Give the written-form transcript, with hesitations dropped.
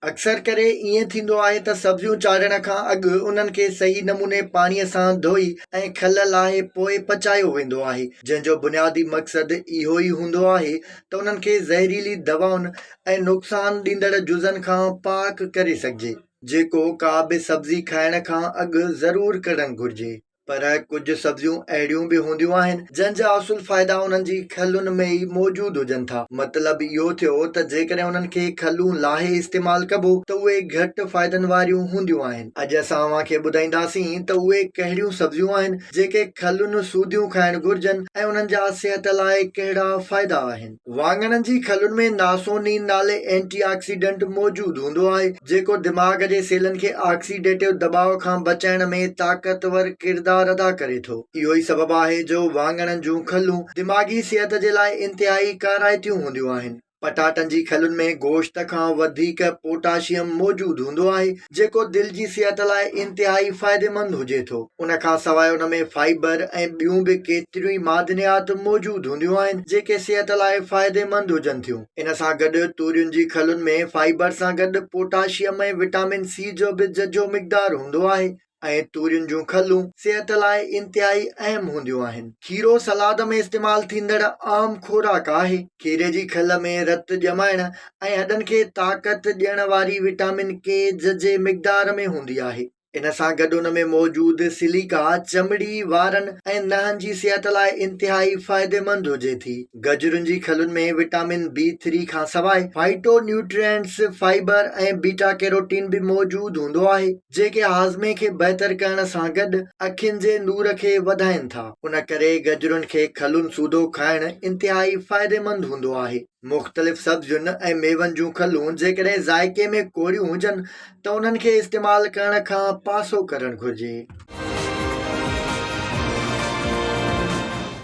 अक्सर करे ईअं थींदो आहे त सब्जियूं चाढ़ण खां अॻु उन्हनि खे सही नमूने पाणीअ सां धोई ऐं खल लाहे पोइ पचायो वेंदो आहे, जंहिंजो बुनियादी मक़सदु इहो ई हूंदो आहे त उन्हनि खे ज़हरीली दवाउनि ऐं नुक़सान ॾींदड़ जुज़नि खां पाक करे सघिजे, जेको का बि सब्ज़ी खाइण खां अॻु ज़रूरु करणु घुरिजे। पर कुझु सब्जियूं अहिड़ियूं बि हूंदियूं आहिनि जंहिंजा असुल फ़ाइदा उन्हनि जी खलुनि में ई मौजूदु हुजनि था। मतिलबु इहो थियो त जेकॾहिं उन्हनि खे खलूं लाहे इस्तेमालु कबो त उहे घटि फ़ाइदनि वारियूं हूंदियूं आहिनि। अॼु असां अव्हांखे ॿुधाईंदासीं त उहे कहिड़ियूं सब्जियूं आहिनि जेके खलुनि सूदियूं खाइणु घुरिजनि ऐं उन्हनि जा सिहत लाइ कहिड़ा फ़ाइदा आहिनि। वाङणनि जी खलुनि में नासोनीन नाले एंटीऑक्सीडेंट मौजूदु हूंदो आहे, जेको दिमाग़ जे सेलनि खे ऑक्सीडेटिव दबाव खां बचाइण में ताक़तवर किरदारु अदा करे थो। इहो ई सबबु आहे जो वाङणनि जूं खलूं दिमाग़ी सिहत जे लाइ इंतिहाई काराइतियूं हूंदियूं आहिनि। पटाटनि जी खलुनि में गोश्त खां वधीक पोटाशियम मौजूदु हूंदो आहे, जेको दिलि जी सिहत लाइ इंतिहाई फ़ाइदेमंद हुजे थो। उन खां सवाइ उन में फाइबर ऐं ॿियूं बि केतिरियूं ई मादनियात मौजूदु हूंदियूं आहिनि जेके सिहत लाइ फ़ाइदेमंद हुजनि थियूं। इन सां गॾु तूरियुनि जी खलुनि में फाइबर सां गॾु पोटाशियम ऐं विटामिन सी जो बि झझो मिक़दारु हूंदो आहे ऐं तूरियुनि जूं खलूं सिहत लाइ इंतिहाई अहम हूंदियूं आहिनि। खीरो सलाद में इस्तेमालु थींदड़ आम खोराक आहे। खीरे जी खल में रत ॼमाइण ऐं हॾनि खे ताक़त ॾियण वारी विटामिन के झझे मिक़दार में हूंदी आहे। इन सां गॾु उन में मौजूदु सिलिका चमड़ी, वारनि ऐं नहनि जी सिहत लाइ इंतिहाई फ़ाइदेमंद हुजे थी। गजरुनि जी खलुनि में विटामिन B3 खां सवाइ फाइटो न्यूट्रिएंट्स, फाइबर ऐं बीटा कैरोटीन बि मौजूदु हूंदो आहे, जेके हाज़मे खे बहितर करण सां गॾु अखियुनि जे नूर खे वधाइनि था। उन करे गजरुनि खे खलुनि सूदो खाइण इंतिहाई फ़ाइदेमंद हूंदो आहे। मुख़्तलिफ़ सब्जियुनि ऐं मेवनि जूं खलूं जेकॾहिं ज़ाइके में कोरियूं हुजनि त उन्हनि खे इस्तेमालु करण खां पासो करणु घुरिजे।